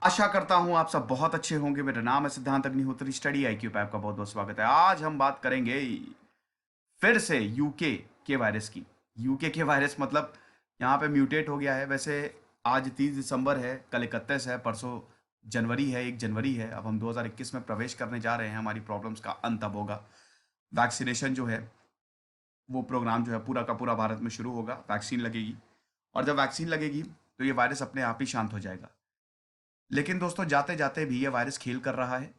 आशा करता हूं आप सब बहुत अच्छे होंगे। मेरा नाम है सिद्धांत अग्निहोत्री, स्टडी आईक्यू पे आपका बहुत बहुत स्वागत है। आज हम बात करेंगे फिर से यूके के वायरस की। यूके के वायरस मतलब यहाँ पे म्यूटेट हो गया है। वैसे आज 30 दिसंबर है, कल 31 है, परसों जनवरी है, 1 जनवरी है। अब हम 2021 में प्रवेश करने जा रहे हैं। हमारी प्रॉब्लम्स का अंत अब होगा। वैक्सीनेशन जो है वो प्रोग्राम जो है पूरा का पूरा भारत में शुरू होगा। वैक्सीन लगेगी और जब वैक्सीन लगेगी तो ये वायरस अपने आप ही शांत हो जाएगा। लेकिन दोस्तों जाते जाते भी ये वायरस खेल कर रहा है।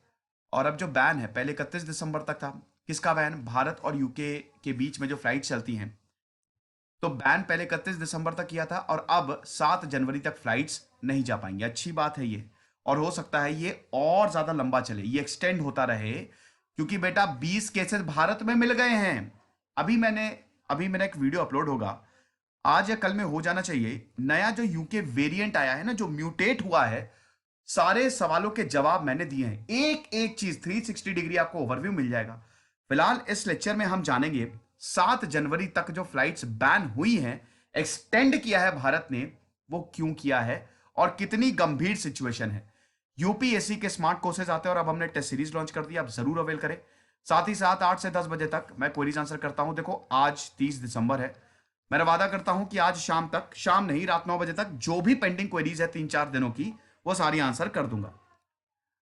और अब जो बैन है, पहले 31 दिसंबर तक था। किसका बैन? भारत और यूके के बीच में जो फ्लाइट चलती हैं, तो बैन पहले 31 दिसंबर तक किया था और अब 7 जनवरी तक फ्लाइट्स नहीं जा पाएंगे। अच्छी बात है ये, और हो सकता है ये और ज्यादा लंबा चले, ये एक्सटेंड होता रहे, क्योंकि बेटा 20 केसेस भारत में मिल गए हैं। अभी मेरा एक वीडियो अपलोड होगा, आज या कल में हो जाना चाहिए। नया जो यूके वेरिएंट आया है ना, जो म्यूटेट हुआ है, सारे सवालों के जवाब मैंने दिए हैं। एक एक चीज 360 डिग्री आपको ओवरव्यू मिल जाएगा। फिलहाल इस लेक्चर में हम जानेंगे 7 जनवरी तक जो फ्लाइट्स बैन हुई हैं, एक्सटेंड किया है भारत ने, वो क्यों किया है और कितनी गंभीर सिचुएशन है। यूपीएससी के स्मार्ट कोर्सेज आते हैं और अब हमने टेस्ट सीरीज लॉन्च कर दिया, आप जरूर अवेल करें। साथ ही साथ 8 से 10 बजे तक मैं क्वेरीज आंसर करता हूं। देखो आज 30 दिसंबर है, मैं वादा करता हूं कि आज शाम तक, शाम नहीं रात 9 बजे तक, जो भी पेंडिंग क्वेरीज है 3-4 दिनों की, वो सारी आंसर कर दूंगा।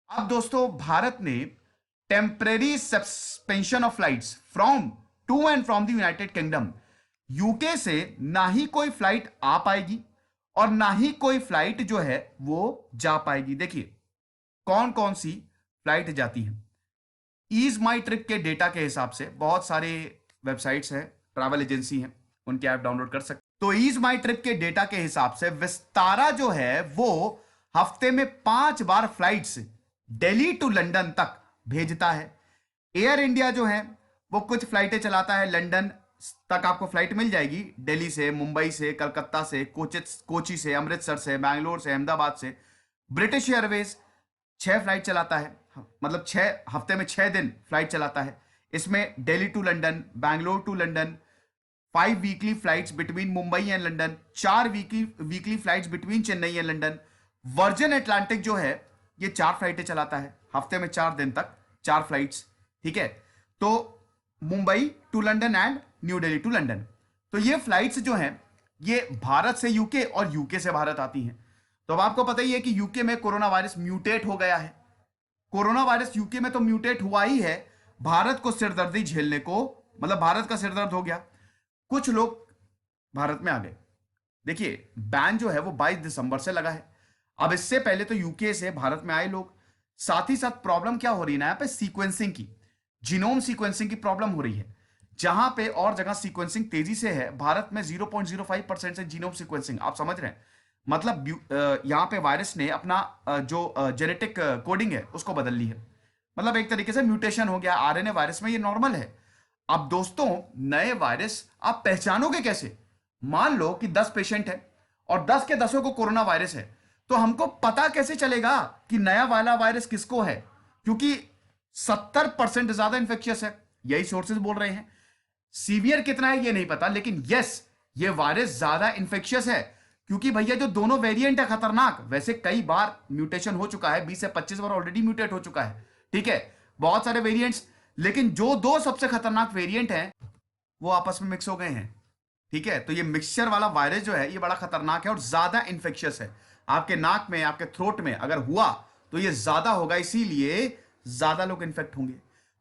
अब दोस्तों भारत ने temporary suspension of flights from to and from the United Kingdom, UK से ना ही कोई फ्लाइट आ पाएगी और ना ही कोई फ्लाइट जो है वो जा पाएगी। देखिए कौन कौन सी फ्लाइट जाती है। ईज माई ट्रिप के डेटा के हिसाब से बहुत सारे वेबसाइट्स हैं, ट्रैवल एजेंसी हैं, उनके ऐप डाउनलोड कर सकते। तो ईज माई ट्रिप के डेटा के हिसाब से विस्तारा जो है वो हफ्ते में 5 बार फ्लाइट्स दिल्ली टू लंदन तक भेजता है। एयर इंडिया जो है वो कुछ फ्लाइटें चलाता है, लंदन तक आपको फ्लाइट मिल जाएगी, दिल्ली से, मुंबई से, कलकत्ता से, कोची से, अमृतसर से, बैंगलोर से, अहमदाबाद से। ब्रिटिश एयरवेज 6 फ्लाइट चलाता है, मतलब 6 हफ्ते में 6 दिन फ्लाइट चलाता है। इसमें Delhi to London, Bangalore to London, 5 weekly flights between Mumbai and London, 4 weekly flights between Chennai and London. Virgin Atlantic जो है ये 4 फ्लाइटें चलाता है, हफ्ते में 4 दिन तक 4 फ्लाइट्स। ठीक है, तो Mumbai to London and New Delhi to London. तो ये फ्लाइट्स जो हैं ये भारत से यूके और यूके से भारत आती हैं। तो अब आपको पता ही है कि यूके में कोरोना वायरस म्यूटेट हो गया है। कोरोना वायरस यूके में तो म्यूटेट हुआ ही है, भारत को सिरदर्दी झेलने को, मतलब भारत का सिरदर्द हो गया, कुछ लोग भारत में आ गए। देखिए बैन जो है वो 22 दिसंबर से लगा है। अब इससे पहले तो यूके से भारत में आए लोग। साथ ही साथ प्रॉब्लम क्या हो रही है ना, यहाँ पे सीक्वेंसिंग की, जीनोम सीक्वेंसिंग की प्रॉब्लम हो रही है। जहां पे और जगह सीक्वेंसिंग तेजी से है, भारत में 0.05% से जीनोम सीक्वेंसिंग, आप समझ रहे हैं, मतलब यहां पे वायरस ने अपना जो जेनेटिक कोडिंग है उसको बदल ली है। मतलब एक तरीके से म्यूटेशन हो गया आरएनए वायरस में, ये नॉर्मल है। अब दोस्तों नए वायरस आप पहचानोगे कैसे? मान लो कि 10 पेशेंट है और 10 के 10 को कोरोना वायरस है, तो हमको पता कैसे चलेगा कि नया वाला वायरस किसको है? क्योंकि 70% ज्यादा इंफेक्शियस है, यही सोर्सेज बोल रहे हैं। सीवियर कितना है ये नहीं पता, लेकिन यस ये वायरस ज्यादा इंफेक्शियस है, क्योंकि भैया जो दोनों वेरिएंट है खतरनाक, वैसे कई बार म्यूटेशन हो चुका है, 20 से 25 बार ऑलरेडी म्यूटेट हो चुका है। ठीक है, बहुत सारे वेरिएंट्स, लेकिन जो दो सबसे खतरनाक वेरिएंट हैं वो आपस में मिक्स हो गए हैं। ठीक है, तो ये मिक्सचर वाला वायरस जो है ये बड़ा खतरनाक है और ज्यादा इंफेक्शियस है। आपके नाक में, आपके थ्रोट में अगर हुआ तो ये ज्यादा होगा, इसीलिए ज्यादा लोग इन्फेक्ट होंगे।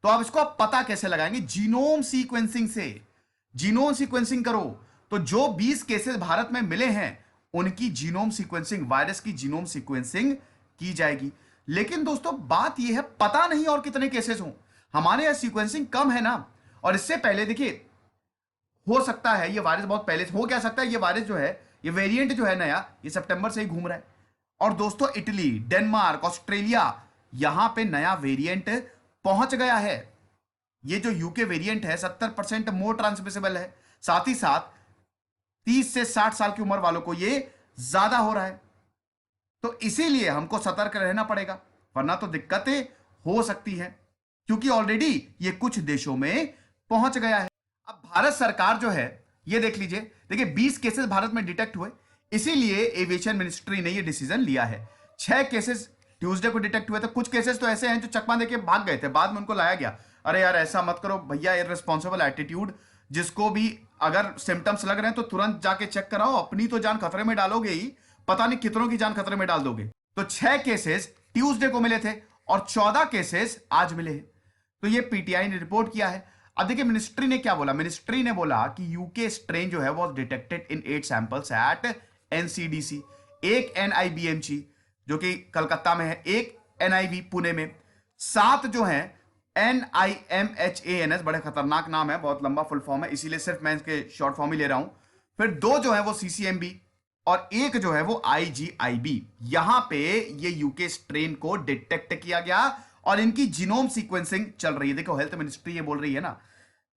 तो आप इसको आप पता कैसे लगाएंगे? जीनोम सीक्वेंसिंग से। जीनोम सीक्वेंसिंग करो तो जो 20 केसेस भारत में मिले हैं उनकी जीनोम सीक्वेंसिंग, वायरस की जीनोम सीक्वेंसिंग की जाएगी। लेकिन दोस्तों बात यह है, पता नहीं और कितने केसेस हों। हमारे यहां सीक्वेंसिंग कम है ना। और इससे पहले देखिए, हो सकता है ये वायरस बहुत पहले से हो, क्या सकता है ये वायरस जो है, ये वेरिएंट जो है नया, ये सितंबर से ही घूम रहा है। और दोस्तों इटली, डेनमार्क, ऑस्ट्रेलिया, यहां पे नया वेरिएंट पहुंच गया है। ये जो यूके वेरिएंट है 70% मोर ट्रांसमिसेबल है। साथ ही साथ 30 से 60 साल की उम्र वालों को ये ज्यादा हो रहा है। तो इसीलिए हमको सतर्क रहना पड़ेगा, वरना तो दिक्कतें हो सकती है, क्योंकि ऑलरेडी ये कुछ देशों में पहुंच गया है। अब भारत सरकार जो है, ये देख लीजिए, देखिए 20 केसेस भारत में डिटेक्ट हुए, इसीलिए एविएशन मिनिस्ट्री ने ये डिसीजन लिया है। 6 केसेस ट्यूसडे को डिटेक्ट हुए थे। कुछ केसेस तो ऐसे हैं जो चकमा देके भाग गए थे, बाद में उनको लाया गया। अरे यार ऐसा मत करो भैया, इररिस्पॉन्सिबल एटीट्यूड। जिसको भी अगर सिम्टम्स लग रहे हैं तो तुरंत जाके चेक कराओ, अपनी तो जान खतरे में डालोगे ही, पता नहीं कितनों की जान खतरे में डाल दोगे। तो 6 केसेस ट्यूसडे को मिले थे और 14 केसेस आज मिले हैं। तो ये पीटीआई ने रिपोर्ट किया है। अब देखिए मिनिस्ट्री ने क्या बोला। मिनिस्ट्री ने बोला कि यूके स्ट्रेन जो है वो detected in 8 samples at NCDC, एक एनआईबीएमसी जो कि कलकत्ता में है, एक एनआईवी पुणे में, 7 जो है NIMHANS, बड़े खतरनाक नाम है, बहुत लंबा फुल फॉर्म है, इसीलिए सिर्फ मैं इसके शॉर्ट फॉर्म ही ले रहा हूं। फिर 2 जो है वो CCMB और 1 जो है वो IGIB। यहां पे ये यूके स्ट्रेन को डिटेक्ट किया गया और इनकी जीनोम सीक्वेंसिंग चल रही है। देखो हेल्थ मिनिस्ट्री ये बोल रही है ना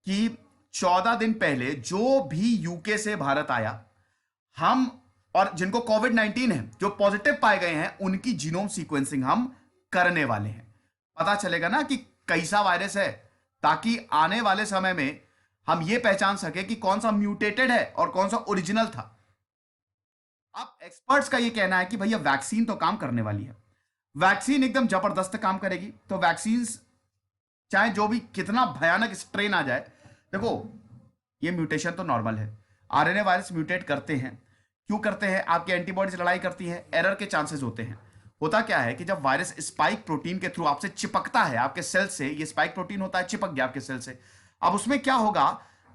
कि 14 दिन पहले जो भी यूके से भारत आया, हम और जिनको कोविड-19 है, जो पॉजिटिव पाए गए हैं, उनकी जीनोम सीक्वेंसिंग हम करने वाले हैं। पता चलेगा ना कि कैसा वायरस है, ताकि आने वाले समय में हम यह पहचान सके कि कौन सा म्यूटेटेड है और कौन सा ओरिजिनल था। अब एक्सपर्ट्स का यह कहना है कि भैया वैक्सीन तो काम करने वाली है, वैक्सीन एकदम जबरदस्त काम करेगी। तो वैक्सीन चाहे जो भी कितना भयानक स्ट्रेन आ जाए, देखो ये म्यूटेशन तो नॉर्मल है, आरएनए वायरस म्यूटेट करते हैं। क्यों करते हैं? आपकी एंटीबॉडीज लड़ाई करती हैं, एरर के चांसेस होते हैं। होता क्या है कि जब वायरस स्पाइक प्रोटीन के थ्रू आपसे चिपकता है, आपके सेल से, ये स्पाइक प्रोटीन होता है, चिपक गया आपके सेल से। अब उसमें क्या होगा,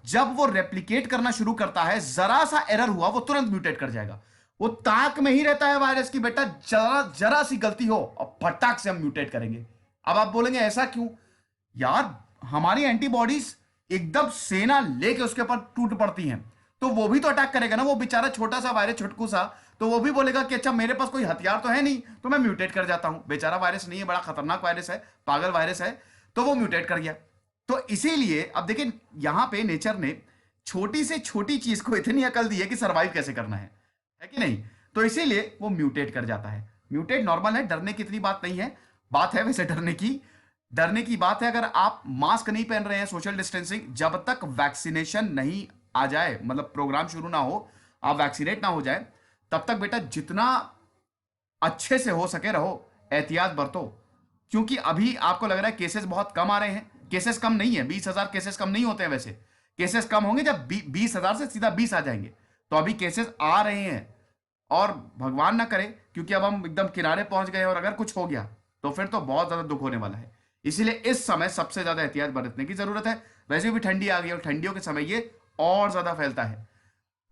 जब वो रेप्लिकेट करना शुरू करता है, जरा सा एरर हुआ वो तुरंत म्यूटेट कर जाएगा। वो ताक में ही रहता है वायरस की, बेटा जरा जरा सी गलती हो और फटाक से हम म्यूटेट करेंगे। अब आप बोलेंगे ऐसा क्यों? यार हमारी एंटीबॉडीज एकदम सेना लेके उसके ऊपर टूट पड़ती हैं, तो वो भी तो अटैक करेगा ना। वो बेचारा छोटा सा वायरस, छुटकू सा, तो वो भी बोलेगा कि अच्छा मेरे पास कोई हथियार तो है नहीं, तो मैं म्यूटेट कर जाता हूं। बेचारा वायरस नहीं है, बड़ा खतरनाक वायरस है, पागल वायरस है, तो वो म्यूटेट कर गया। तो इसीलिए अब देखिए यहां पे नेचर ने छोटी से छोटी चीज को इतनी अकल दी है कि सर्वाइव कैसे करना है कि नहीं? तो इसीलिए वो म्यूटेट कर जाता है। म्यूटेट नॉर्मल है, डरने की इतनी बात नहीं है। बात है वैसे डरने की बात है, अगर आप मास्क नहीं पहन रहे हैं, सोशल डिस्टेंसिंग, जब तक वैक्सीनेशन नहीं आ जाए, मतलब प्रोग्राम शुरू ना हो, आप वैक्सीनेट ना हो जाए, तब तक बेटा जितना अच्छे से हो सके रहो, एहतियात बरतो। क्योंकि अभी आपको लग रहा है केसेस बहुत कम आ रहे हैं, केसेस कम नहीं है। 20,000 केसेस कम नहीं होते हैं वैसे, केसेस कम होंगे जब 20,000 से सीधा 20 आ जाएंगे। तो अभी केसेस आ रहे हैं और भगवान ना करे, क्योंकि अब हम एकदम किनारे पहुंच गए और अगर कुछ हो गया तो फिर तो बहुत ज्यादा दुख होने वाला है। इसीलिए इस समय सबसे ज्यादा एहतियात बरतने की जरूरत है। वैसे भी ठंडी आ गई और ठंडियों के समय ये और ज्यादा फैलता है।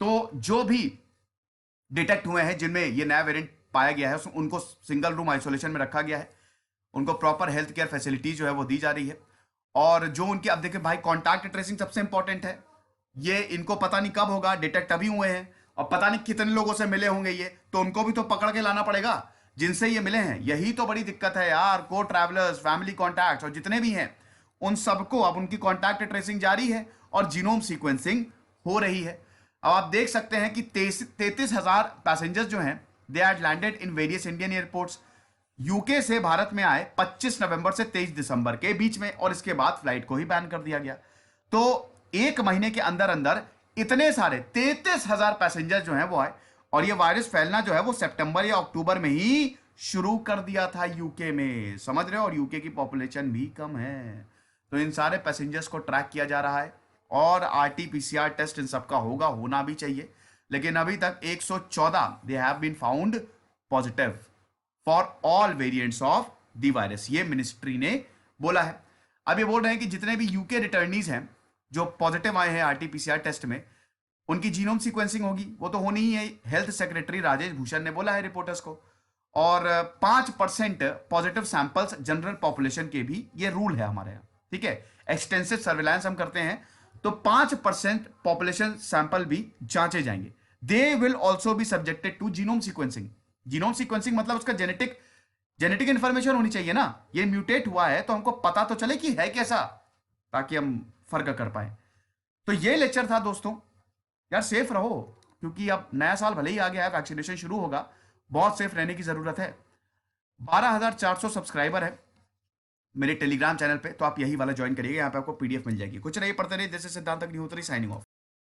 तो जो भी डिटेक्ट हुए हैं जिनमें ये नया वेरिएंट पाया गया है, उनको सिंगल रूम आइसोलेशन में रखा गया है, उनको प्रॉपर हेल्थ केयर फैसिलिटीज जो है वो दी जा रही है। और जो उनकी, अब देखिए भाई, कॉन्टैक्ट ट्रेसिंग सबसे इंपॉर्टेंट है। ये इनको पता नहीं कब होगा, डिटेक्ट अभी हुए हैं और पता नहीं कितने लोगों से मिले होंगे ये, तो उनको भी तो पकड़ के लाना पड़ेगा जिनसे ये मिले हैं। यही तो बड़ी दिक्कत है यार। को ट्रैवलर्स, फैमिली कॉन्टैक्ट और जितने भी हैं, उन सबको अब उनकी कॉन्टैक्ट ट्रेसिंग जारी है और जीनोम सीक्वेंसिंग हो रही है। अब आप देख सकते हैं कि 33,000 पैसेंजर्स जो हैं, they are landed in various Indian airports. UK से भारत में आए 25 नवंबर से 23 दिसंबर के बीच में, और इसके बाद फ्लाइट को ही बैन कर दिया गया। तो एक महीने के अंदर अंदर इतने सारे 33,000 पैसेंजर जो हैं वो आए, और ये वायरस फैलना जो है वो सितंबर या अक्टूबर में ही शुरू कर दिया था यूके में, समझ रहे हो? और यूके की पॉपुलेशन भी कम है। तो इन सारे पैसेंजर्स को ट्रैक किया जा रहा है और RT-PCR टेस्ट इन सबका होगा, होना भी चाहिए। लेकिन अभी तक 114 they have been found positive for all variants of the virus, ये मिनिस्ट्री ने बोला है। अब ये बोल रहे हैं कि जितने भी यूके रिटर्नीज हैं जो पॉजिटिव आए हैं RT-PCR टेस्ट में, उनकी जीनोम सीक्वेंसिंग होगी, वो तो होनी ही है। हेल्थ सेक्रेटरी राजेश भूषण ने बोला है रिपोर्टर्स को। और 5% पॉजिटिव सैंपल्स जनरल पॉपुलेशन के भी ये रूल है हमारे यहाँ, ठीक है? एक्सटेंसिव सर्विलांस हम करते हैं तो 5% पॉपुलेशन सैंपल भी जांचे जाएंगे। They will also be subjected to genome sequencing. Genome sequencing मतलब उसका जेनेटिक इंफॉर्मेशन होनी चाहिए ना। ये म्यूटेट हुआ है तो हमको पता तो चले कि है कैसा, ताकि हम फर्क कर पाए। तो ये लेक्चर था दोस्तों। यार सेफ रहो, क्योंकि अब नया साल भले ही आ गया है, वैक्सीनेशन शुरू होगा, बहुत सेफ रहने की जरूरत है। 12,400 सब्सक्राइबर है मेरे टेलीग्राम चैनल पे, तो आप यही वाला ज्वाइन करिएगा, यहाँ पे आपको PDF मिल जाएगी। कुछ नहीं, पढ़ते रहिए। दिस इज सिद्धांत अग्निहोत्री साइनिंग ऑफ।